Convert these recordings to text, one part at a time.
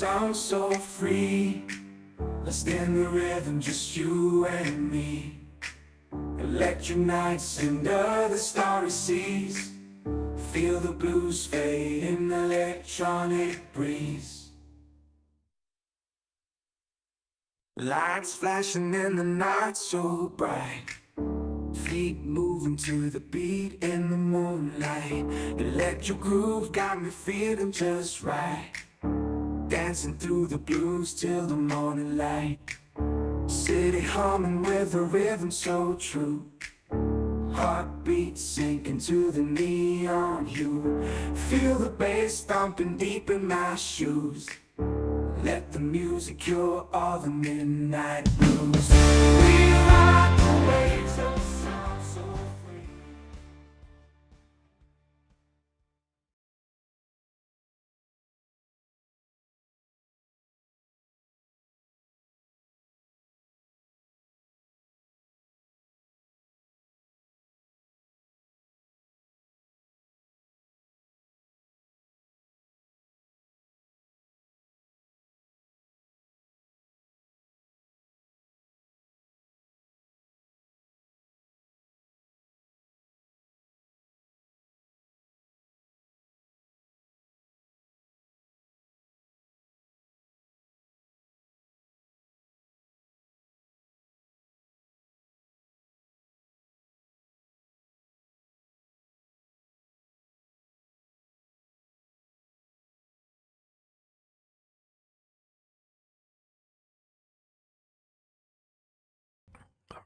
sound so free. Lost in the rhythm, just you and me. Electric nights under the starry seas. Feel the blues fade in the electronic breeze. Lights flashing in the night so bright. Feet moving to the beat in the moonlight. Electric groove got me feeling just right. Dancing through the blues till the morning light. City humming with a rhythm so true. Heartbeat sinking to the neon hue. Feel the bass thumping deep in my shoes. Let the music cure all the midnight blues. We ride the waves of sound so free.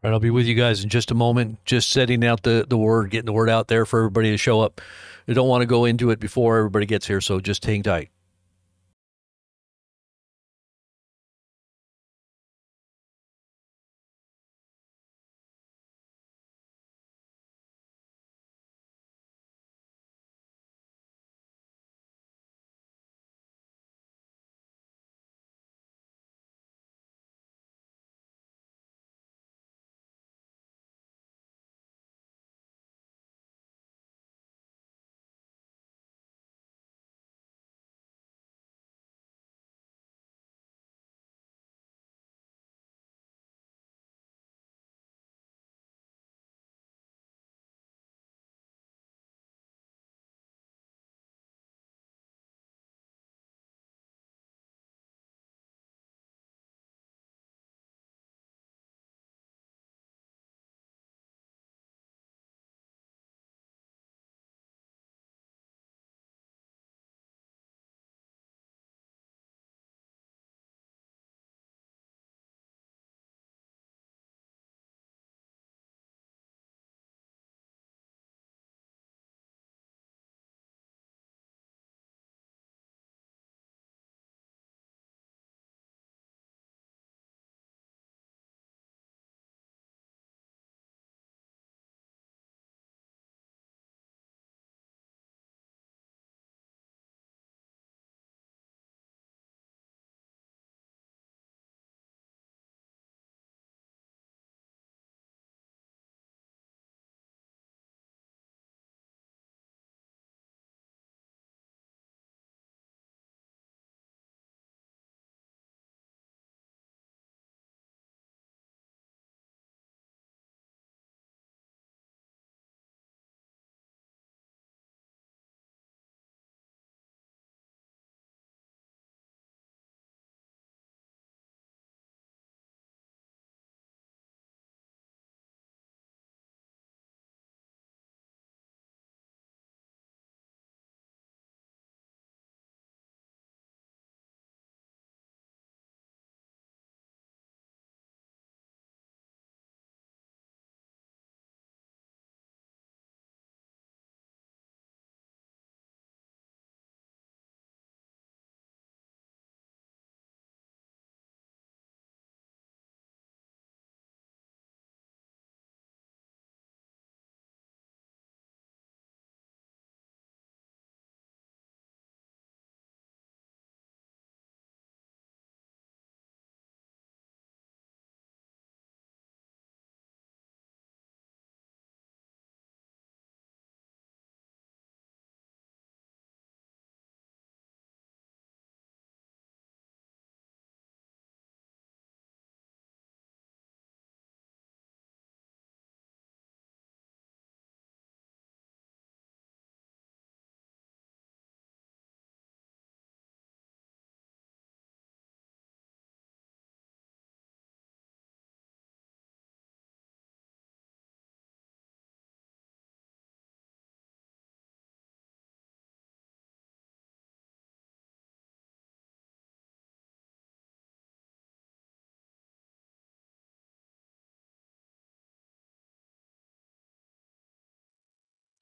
All right, I'll be with you guys in just a moment. Just setting out the word, getting the word out there for everybody to show up. I don't want to go into it before everybody gets here, so just hang tight.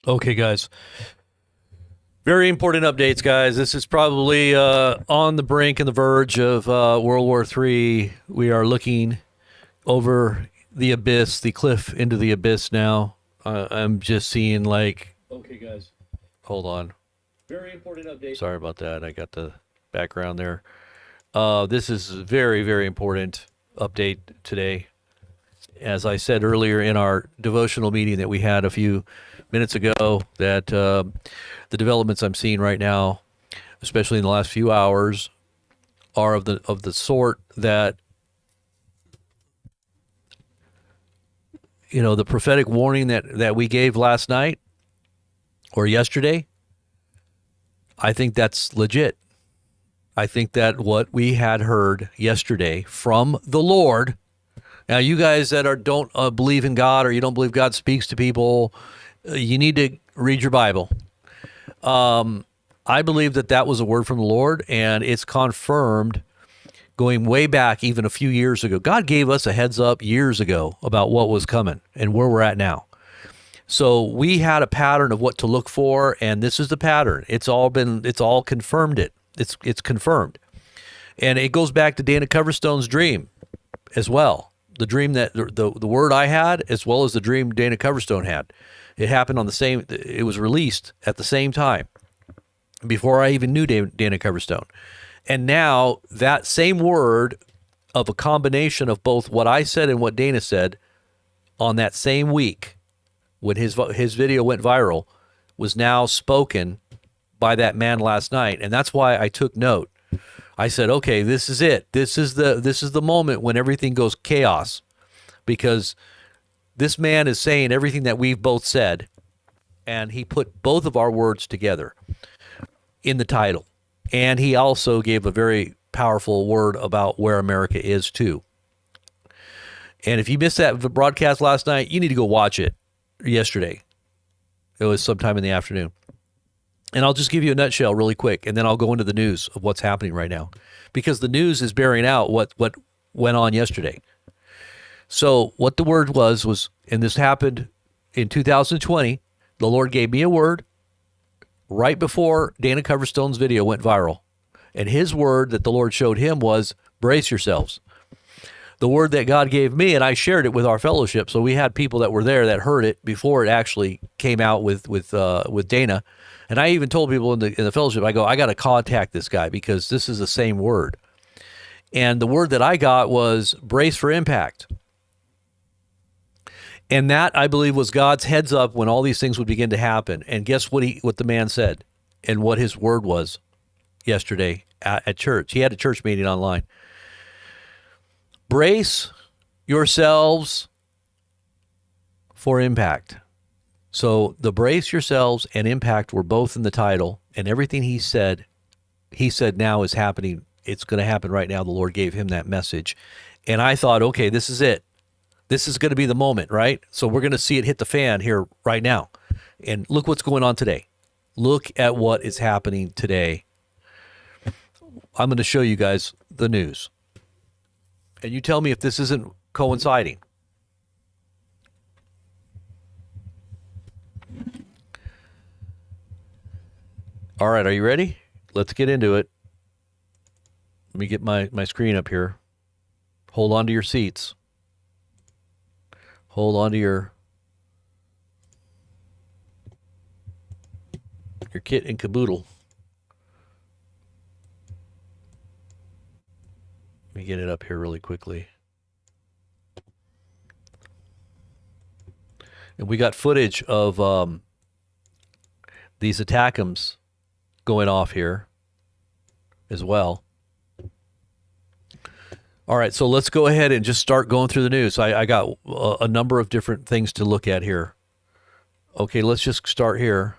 Okay, guys. Very important updates, guys. This is probably on the brink and the verge of World War III. We are looking over the abyss, the cliff into the abyss now. I'm just seeing like. Okay, guys. Hold on. Very important update. Sorry about that. I got the background there. This is a very, very important update today. As I said earlier in our devotional meeting that we had a few minutes ago, that the developments I'm seeing right now, especially in the last few hours, are of the sort that, you know, the prophetic warning that we gave last night or yesterday. I think that's legit. I think that what we had heard yesterday from the Lord. Now, you guys that don't believe in God, or you don't believe God speaks to people, you need to read your Bible. I believe that was a word from the Lord, and it's confirmed going way back, even a few years ago. God gave us a heads up years ago about what was coming and where we're at now. So we had a pattern of what to look for, and this is the pattern. It's all confirmed. It's confirmed, and it goes back to Dana Coverstone's dream as well. The dream that the word I had, as well as the dream Dana Coverstone had. It happened on the same. It was released at the same time, before I even knew Dana Coverstone, and now that same word, of a combination of both what I said and what Dana said, on that same week, when his video went viral, was now spoken by that man last night, and that's why I took note. I said, okay, this is it. This is the moment when everything goes chaos, because this man is saying everything that we've both said, and he put both of our words together in the title, and he also gave a very powerful word about where America is too. And if you missed that broadcast last night, you need to go watch it. Yesterday, it was sometime in the afternoon. And I'll just give you a nutshell really quick, and then I'll go into the news of what's happening right now, because the news is bearing out what went on yesterday. So what the word was, and this happened in 2020, the Lord gave me a word right before Dana Coverstone's video went viral. And his word that the Lord showed him was, brace yourselves. The word that God gave me, and I shared it with our fellowship. So we had people that were there that heard it before it actually came out with Dana. And I even told people in the fellowship, I got to contact this guy, because this is the same word. And the word that I got was brace for impact. And that, I believe, was God's heads up when all these things would begin to happen. And guess what the man said and what his word was yesterday at church. He had a church meeting online. Brace yourselves for impact. So the brace yourselves and impact were both in the title, and everything he said now is happening. It's going to happen right now. The Lord gave him that message. And I thought, okay, this is it. This is going to be the moment, right? So we're going to see it hit the fan here right now. And look what's going on today. Look at what is happening today. I'm going to show you guys the news. And you tell me if this isn't coinciding. All right, are you ready? Let's get into it. Let me get my screen up here. Hold on to your seats. Hold on to your kit and caboodle. Let me get it up here really quickly. And we got footage of these attackums going off here as well. All right, so let's go ahead and just start going through the news. I got a number of different things to look at here. Okay, let's just start here.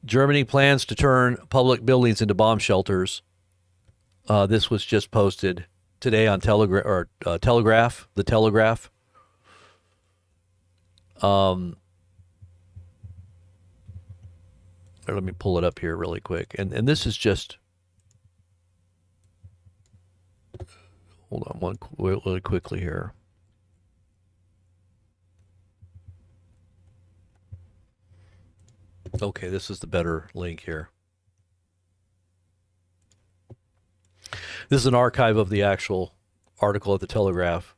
Germany plans to turn public buildings into bomb shelters. This was just posted today on Telegraph. The Telegraph. Let me pull it up here really quick. And this is just, hold on really quickly here. Okay, this is the better link here. This is an archive of the actual article at the Telegraph.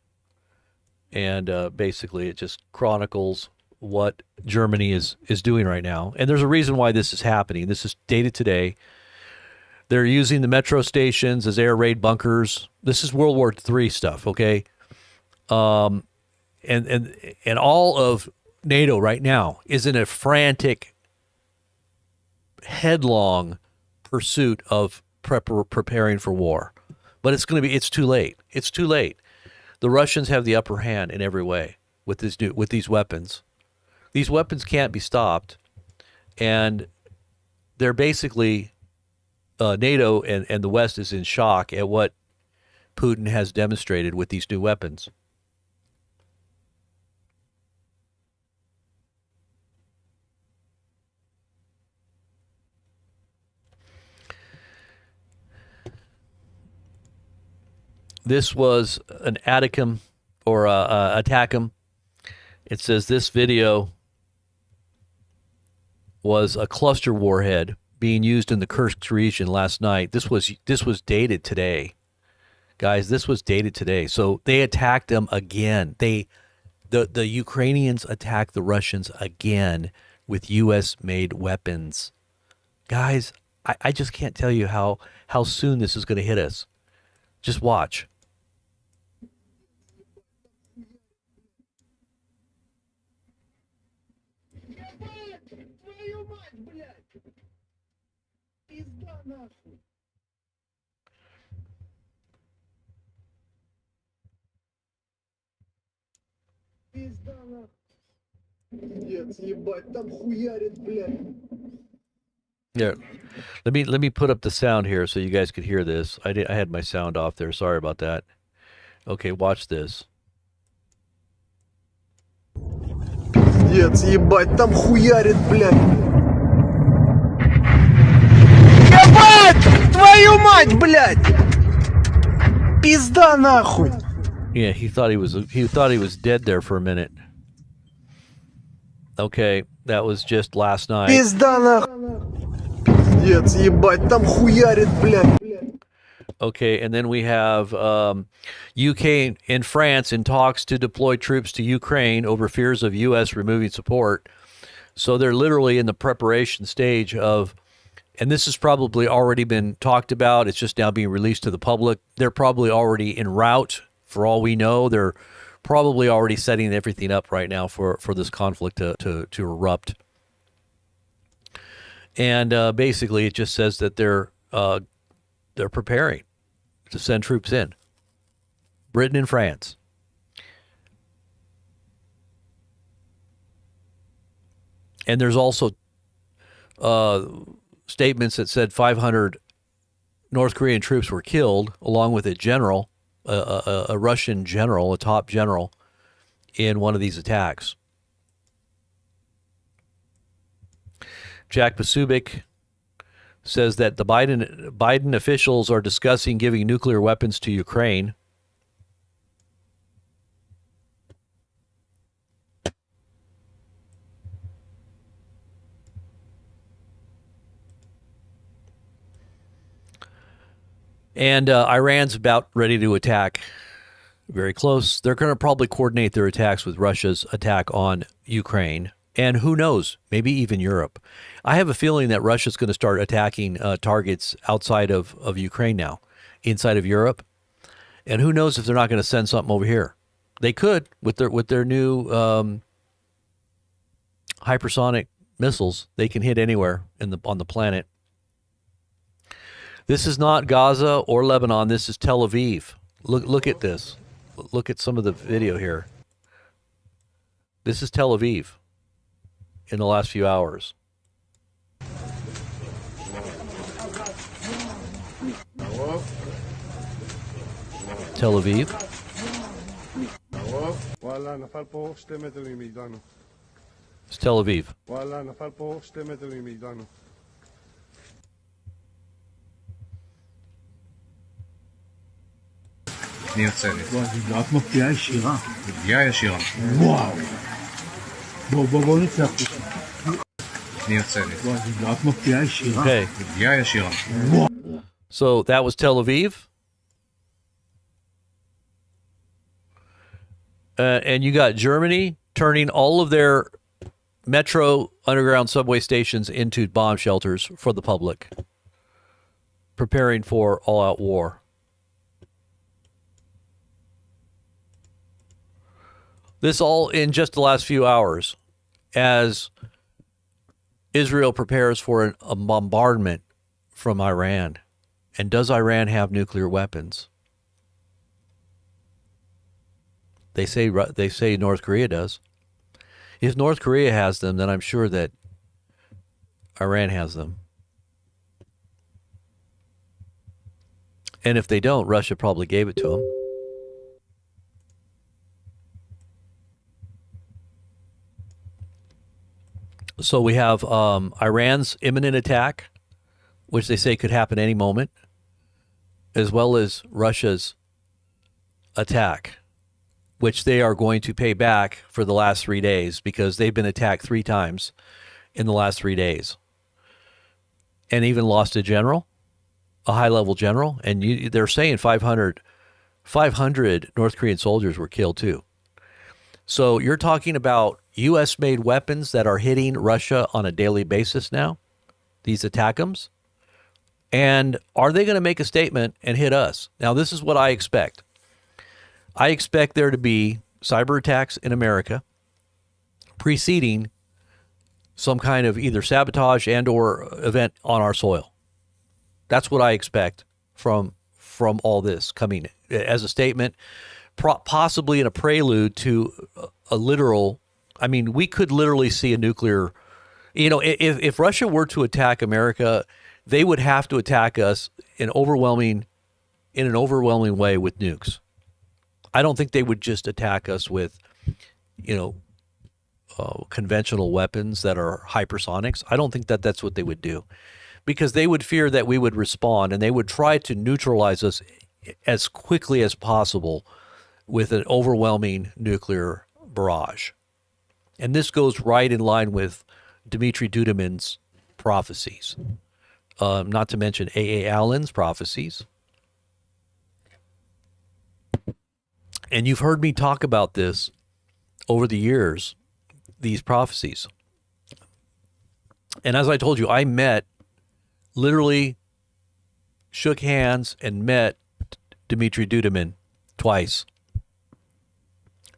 And basically, it just chronicles what Germany is doing right now. And there's a reason why this is happening. This is dated today. They're using the metro stations as air raid bunkers. This is World War III stuff, okay? And all of NATO right now is in a frantic, headlong pursuit of preparing for war. But it's too late. It's too late. The Russians have the upper hand in every way with these weapons. These weapons can't be stopped, and they're basically NATO and the West is in shock at what Putin has demonstrated with these new weapons. This was an ATACMS or ATACMS. It says this video was a cluster warhead being used in the Kursk region last night. This was dated today, guys. This was dated today. So they attacked them again. The Ukrainians attacked the Russians again with U.S.-made weapons. Guys, I just can't tell you how soon this is going to hit us. Just watch. Yeah, let me put up the sound here so you guys could hear this. I had my sound off there. Sorry about that. Okay, watch this. Пиздец, ебать, там хуярит, блядь. Ебать! Твою мать, блядь! Пизда нахуй! Yeah, he thought he was dead there for a minute. Okay, that was just last night. Пизда нахуй! Пиздец, ебать, там хуярит, блядь. Okay, and then we have UK and France in talks to deploy troops to Ukraine over fears of U.S. removing support. So they're literally in the preparation stage of, and this has probably already been talked about. It's just now being released to the public. They're probably already en route. For all we know, they're probably already setting everything up right now for this conflict to erupt. And basically, it just says that they're preparing to send troops in. Britain and France. And there's also statements that said 500 North Korean troops were killed, along with a general, a Russian general, a top general, in one of these attacks. Jack Posobiec says that the Biden officials are discussing giving nuclear weapons to Ukraine. And Iran's about ready to attack. Very close. They're going to probably coordinate their attacks with Russia's attack on Ukraine. And who knows, maybe even Europe. I have a feeling that Russia's going to start attacking targets outside of Ukraine now, inside of Europe. And who knows if they're not going to send something over here. They could with their new hypersonic missiles. They can hit anywhere on the planet. This is not Gaza or Lebanon. This is Tel Aviv. Look at this. Look at some of the video here. This is Tel Aviv in the last few hours. Tel Aviv. It's Tel Aviv. אני יוצרת. וואי, זה רק מפתיעה ישירה. פגיעה ישירה. וואו. בוא נצא החוצה. מייצרת. וואי, זו פגיעת מפתיעה ישירה. Okay. פגיעה ישירה. So that was Tel Aviv. And you got Germany turning all of their metro underground subway stations into bomb shelters for the public, preparing for all-out war. This all in just the last few hours as Israel prepares for a bombardment from Iran. And does Iran have nuclear weapons? They say North Korea does. If North Korea has them, then I'm sure that Iran has them. And if they don't, Russia probably gave it to them. So we have Iran's imminent attack, which they say could happen any moment, as well as Russia's attack, which they are going to pay back for the last 3 days because they've been attacked 3 times in the last 3 days. And even lost a general, a high-level general, and they're saying 500 North Korean soldiers were killed too. So you're talking about U.S.-made weapons that are hitting Russia on a daily basis now, these ATACMS. And are they going to make a statement and hit us? Now, this is what I expect. I expect there to be cyber attacks in America preceding some kind of either sabotage and or event on our soil. That's what I expect from all this coming as a statement, possibly in a prelude to a literal. I mean, we could literally see a nuclear. If Russia were to attack America, they would have to attack us in an overwhelming way with nukes. I don't think they would just attack us with, conventional weapons that are hypersonics. I don't think that that's what they would do, because they would fear that we would respond and they would try to neutralize us as quickly as possible with an overwhelming nuclear barrage. And this goes right in line with Dmitry Duduman's prophecies, not to mention A.A. Allen's prophecies. And you've heard me talk about this over the years, these prophecies. And as I told you, I literally shook hands and met Dmitry Duduman twice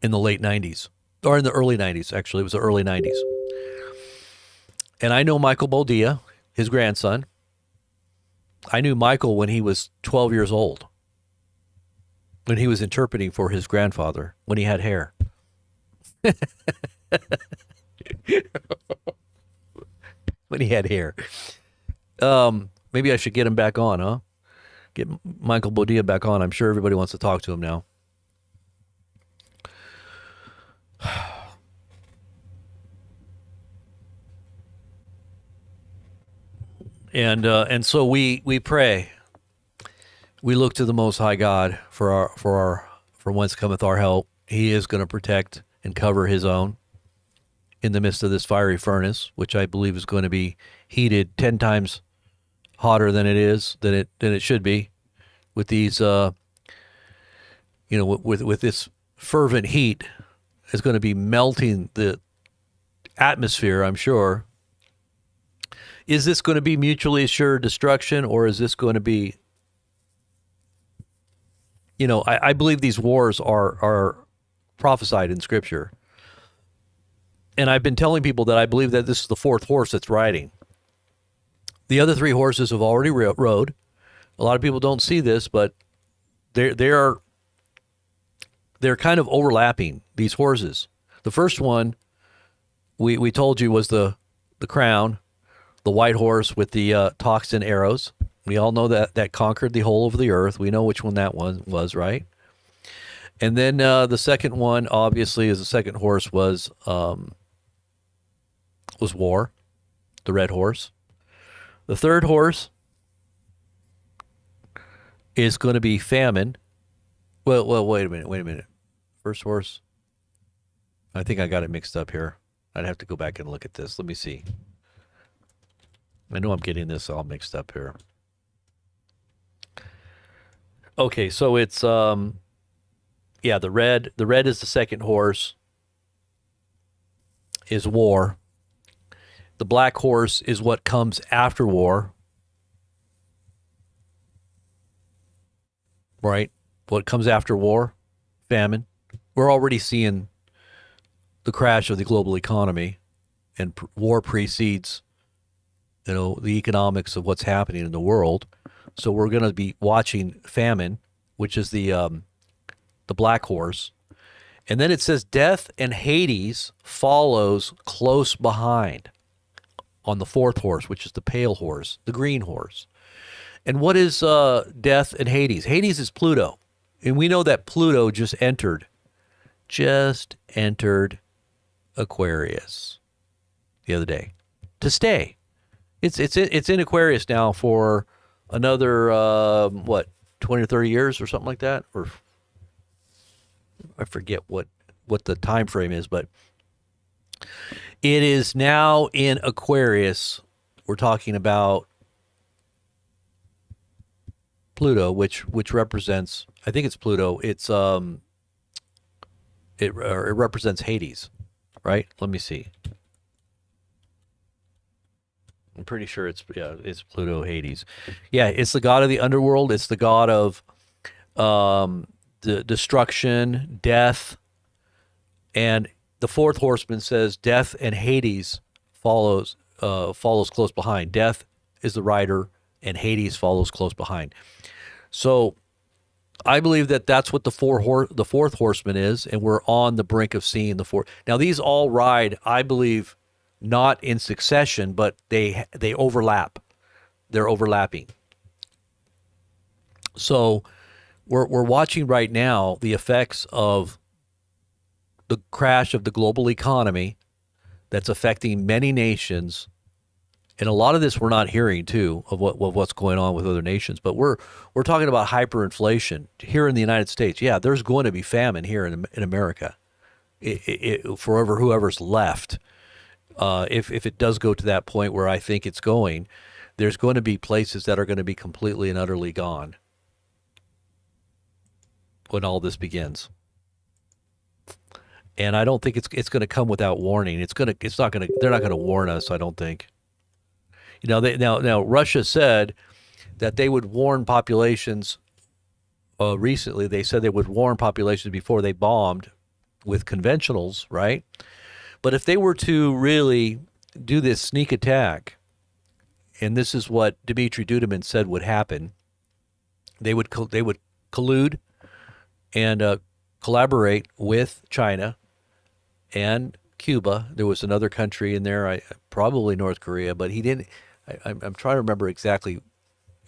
in the late 90s, or in the early 90s, actually. It was the early 90s. And I know Michael Boldia, his grandson. I knew Michael when he was 12 years old, when he was interpreting for his grandfather, when he had hair. When he had hair. Maybe I should get him back on, huh? Get Michael Boldia back on. I'm sure everybody wants to talk to him now. And so we pray. We look to the Most High God for whence cometh our help. He is going to protect and cover his own in the midst of this fiery furnace, which I believe is going to be heated 10 times hotter than it should be, with these with this fervent heat. Is going to be melting the atmosphere, I'm sure. Is this going to be mutually assured destruction, or is this going to be, I believe these wars are prophesied in Scripture. And I've been telling people that I believe that this is the 4th horse that's riding. The other 3 horses have already rode. A lot of people don't see this, but they're kind of overlapping, these horses. The first one, we told you, was the crown, the white horse with the toxin arrows. We all know that conquered the whole of the earth. We know which one that one was, right? And then the second one, obviously, as the second horse was war, the red horse. The third horse is going to be famine. Well, wait a minute. First horse, I think I got it mixed up here. I'd have to go back and look at this. Let me see. I know I'm getting this all mixed up here. Okay, so it's yeah, the red is the second horse, is war. The black horse is what comes after war, right? What comes after war? Famine. We're already seeing the crash of the global economy, and war precedes, the economics of what's happening in the world. So we're going to be watching famine, which is the black horse. And then it says death and Hades follows close behind on the fourth horse, which is the pale horse, the green horse. And what is death and Hades? Hades is Pluto. And we know that Pluto just entered Aquarius the other day to stay. It's in Aquarius now for another 20 or 30 years or something like that, or I forget what the time frame is, but it is now in Aquarius. We're talking about Pluto, which represents, I think it's Pluto. It's it represents Hades, right? Let me see. I'm pretty sure it's Pluto, Hades. Yeah, it's the god of the underworld. It's the god of the destruction, death, and the fourth horseman says death and Hades follows close behind. Death is the rider, and Hades follows close behind. So I believe that that's what the fourth horseman is, and we're on the brink of seeing the fourth. Now these all ride, I believe, not in succession, but they overlap. They're overlapping. So we're watching right now the effects of the crash of the global economy that's affecting many nations. And a lot of this we're not hearing too of what's going on with other nations, but we're talking about hyperinflation here in the United States. Yeah, there's going to be famine here in America, for whoever's left. If it does go to that point where I think it's going, there's going to be places that are going to be completely and utterly gone when all this begins. And I don't think it's going to come without warning. They're not going to warn us, I don't think. Now Russia said that they would warn populations. Recently, they said they would warn populations before they bombed with conventionals, right? But if they were to really do this sneak attack, and this is what Dmitry Duduman said would happen, they would collude and collaborate with China and Cuba. There was another country in there, probably North Korea, but he didn't. I'm trying to remember exactly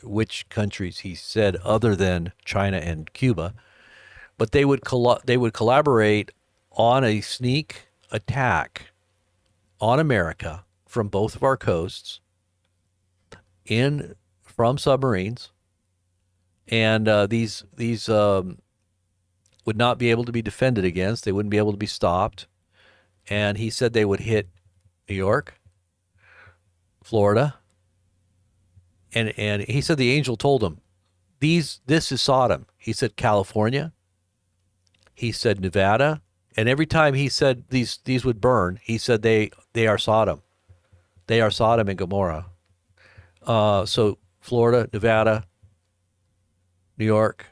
which countries he said other than China and Cuba. But they would collaborate on a sneak attack on America from both of our coasts from submarines, and these would not be able to be defended against. They wouldn't be able to be stopped. And he said they would hit New York, Florida, and he said the angel told him, this is Sodom. He said California. He said Nevada. And every time he said these would burn, he said they are Sodom. They are Sodom and Gomorrah. So Florida, Nevada, New York,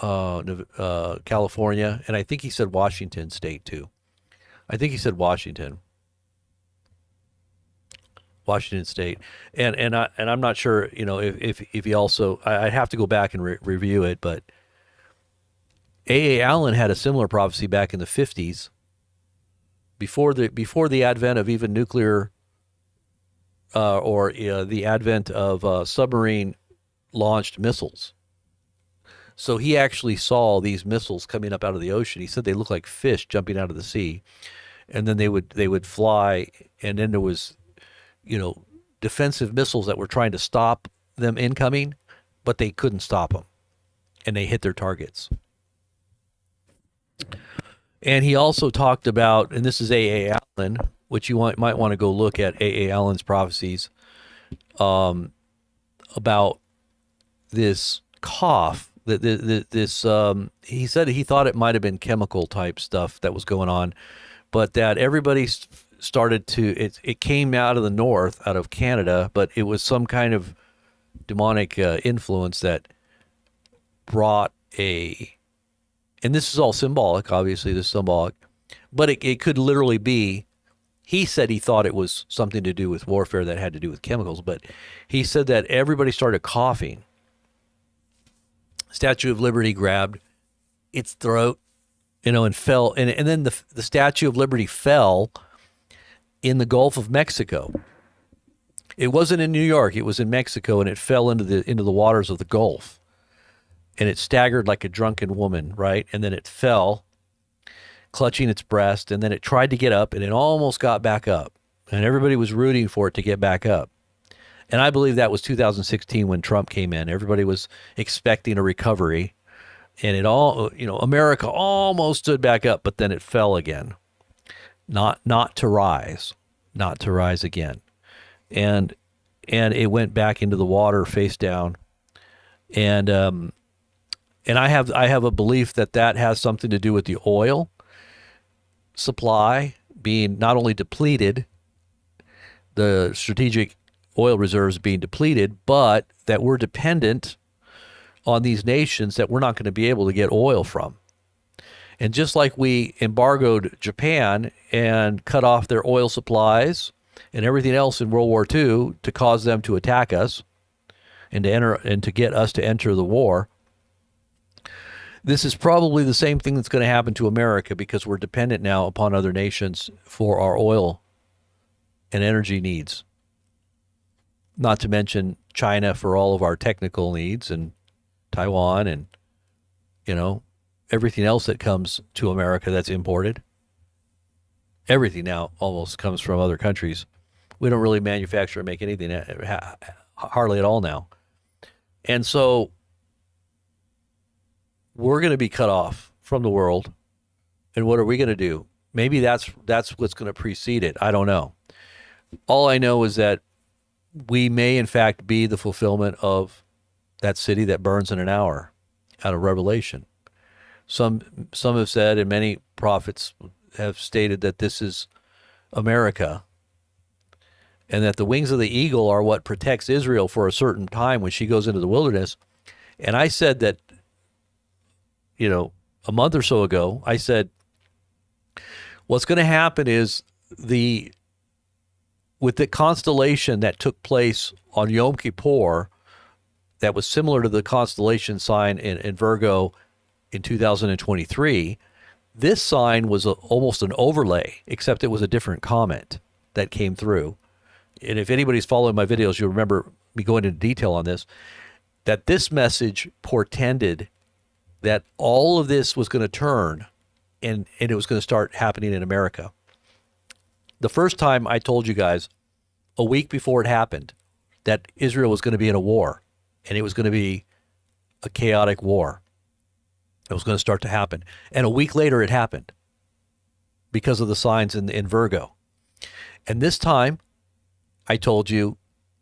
California, and I think he said Washington State too. I think he said Washington State, and I'm not sure, if he also. I'd have to go back and review it, but A.A. Allen had a similar prophecy back in the 50s, before the advent of even nuclear, or the advent of submarine launched missiles. So he actually saw these missiles coming up out of the ocean. He said they looked like fish jumping out of the sea, and then they would fly, and then there was, defensive missiles that were trying to stop them incoming, but they couldn't stop them, and they hit their targets. And he also talked about, and this is A.A. Allen, which you might want to go look at A. Allen's prophecies about this cough. He said he thought it might have been chemical type stuff that was going on, but that everybody started to, it came out of the north, out of Canada, but it was some kind of demonic influence that brought and this is all symbolic, obviously this is symbolic, but it could literally be, he said he thought it was something to do with warfare that had to do with chemicals, but he said that everybody started coughing. Statue of Liberty grabbed its throat, and fell, and then the Statue of Liberty fell in the Gulf of Mexico. It wasn't in New York, it was in Mexico, and it fell into the waters of the Gulf. And it staggered like a drunken woman, right? And then it fell, clutching its breast, and then it tried to get up, and it almost got back up. And everybody was rooting for it to get back up. And I believe that was 2016 when Trump came in. Everybody was expecting a recovery, and America almost stood back up, but then it fell again. Not to rise again. And it went back into the water face down. And I have a belief that has something to do with the oil supply being not only depleted, the strategic oil reserves being depleted, but that we're dependent on these nations that we're not going to be able to get oil from. And just like we embargoed Japan and cut off their oil supplies and everything else in World War II to cause them to attack us and to get us to enter the war, this is probably the same thing that's going to happen to America, because we're dependent now upon other nations for our oil and energy needs. Not to mention China for all of our technical needs, and Taiwan, and everything else that comes to America that's imported. Everything now almost comes from other countries. We don't really manufacture or make anything hardly at all now. And so we're going to be cut off from the world. And what are we going to do? Maybe that's what's going to precede it. I don't know. All I know is that we may in fact be the fulfillment of that city that burns in an hour out of Revelation. Some have said, and many prophets have stated, that this is America, and that the wings of the eagle are what protects Israel for a certain time when she goes into the wilderness. And I said that, a month or so ago, I said, what's going to happen is with the constellation that took place on Yom Kippur, that was similar to the constellation sign in Virgo in 2023, this sign was almost an overlay, except it was a different comet that came through. And if anybody's following my videos, you'll remember me going into detail on this, that this message portended that all of this was going to turn and it was going to start happening in America. The first time I told you guys, a week before it happened, that Israel was going to be in a war, and it was going to be a chaotic war. It was going to start to happen. And a week later it happened because of the signs in Virgo. And this time I told you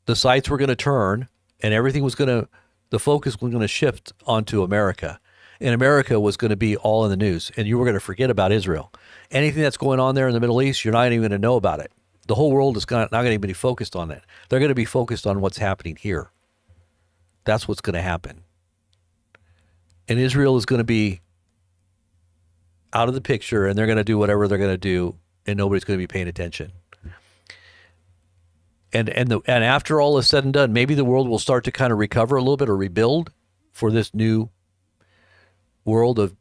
the sights were going to turn, and everything was the focus was going to shift onto America. And America was going to be all in the news, and you were going to forget about Israel. Anything that's going on there in the Middle East, you're not even going to know about it. The whole world is not going to be focused on that. They're going to be focused on what's happening here. That's what's going to happen. And Israel is going to be out of the picture, and they're going to do whatever they're going to do, and nobody's going to be paying attention. And after all is said and done, maybe the world will start to kind of recover a little bit or rebuild for this new world of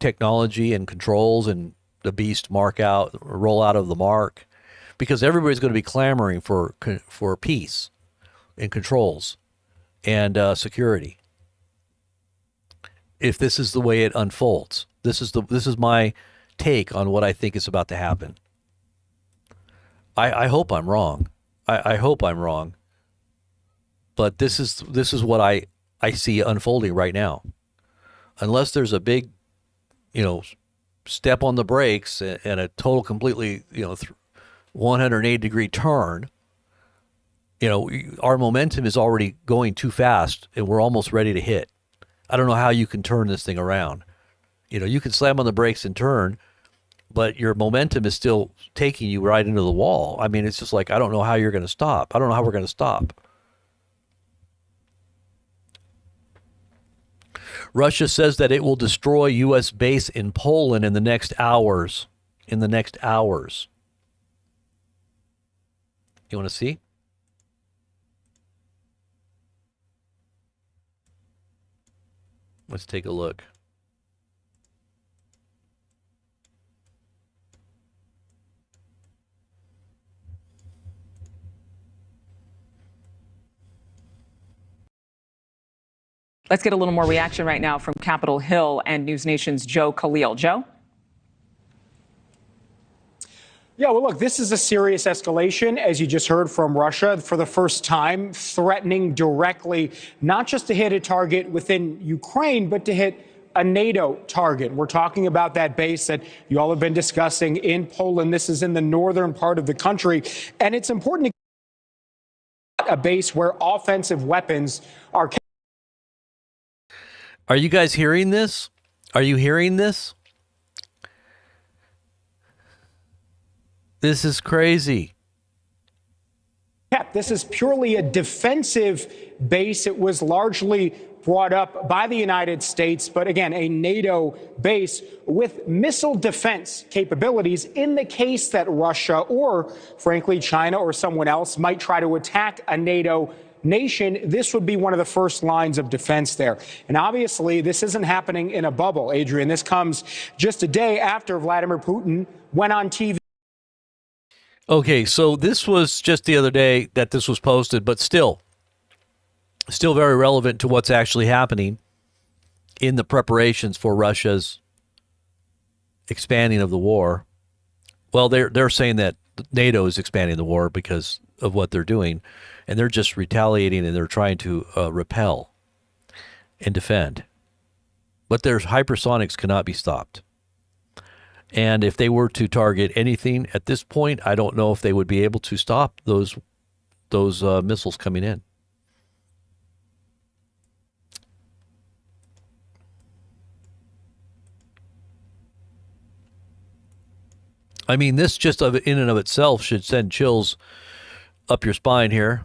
technology and controls, and the beast roll out of the mark, because everybody's going to be clamoring for peace and controls and security. If this is the way it unfolds, this is my take on what I think is about to happen. I hope I'm wrong. I hope I'm wrong. But this is what I see unfolding right now. Unless there's a big, step on the brakes and a total, completely, 180-degree turn. You know, our momentum is already going too fast and we're almost ready to hit. I don't know how you can turn this thing around. You know, you can slam on the brakes and turn, but your momentum is still taking you right into the wall. I mean, it's just like, I don't know how you're going to stop. I don't know how we're going to stop. Russia says that it will destroy U.S. base in Poland in the next hours. In the next hours. You want to see? Let's take a look. Let's get a little more reaction right now from Capitol Hill and News Nation's Joe Khalil. Joe? Yeah, well, look, this is a serious escalation, as you just heard from Russia, for the first time, threatening directly not just to hit a target within Ukraine, but to hit a NATO target. We're talking about that base that you all have been discussing in Poland. This is in the northern part of the country. And it's important to get a base where offensive weapons are. Are you guys hearing this? Are you hearing this? This is crazy. This is purely a defensive base. It was largely brought up by the United States, but again, a NATO base with missile defense capabilities in the case that Russia or, frankly, China or someone else might try to attack a NATO nation. This would be one of the first lines of defense there. And obviously, this isn't happening in a bubble, Adrian. This comes just a day after Vladimir Putin went on TV. Okay, so this was just the other day that this was posted, but still very relevant to what's actually happening in the preparations for Russia's expanding of the war. Well, they're saying that NATO is expanding the war because of what they're doing, and they're just retaliating and they're trying to repel and defend. But their hypersonics cannot be stopped. And if they were to target anything at this point, I don't know if they would be able to stop those missiles coming in. I mean, this just in and of itself should send chills up your spine here.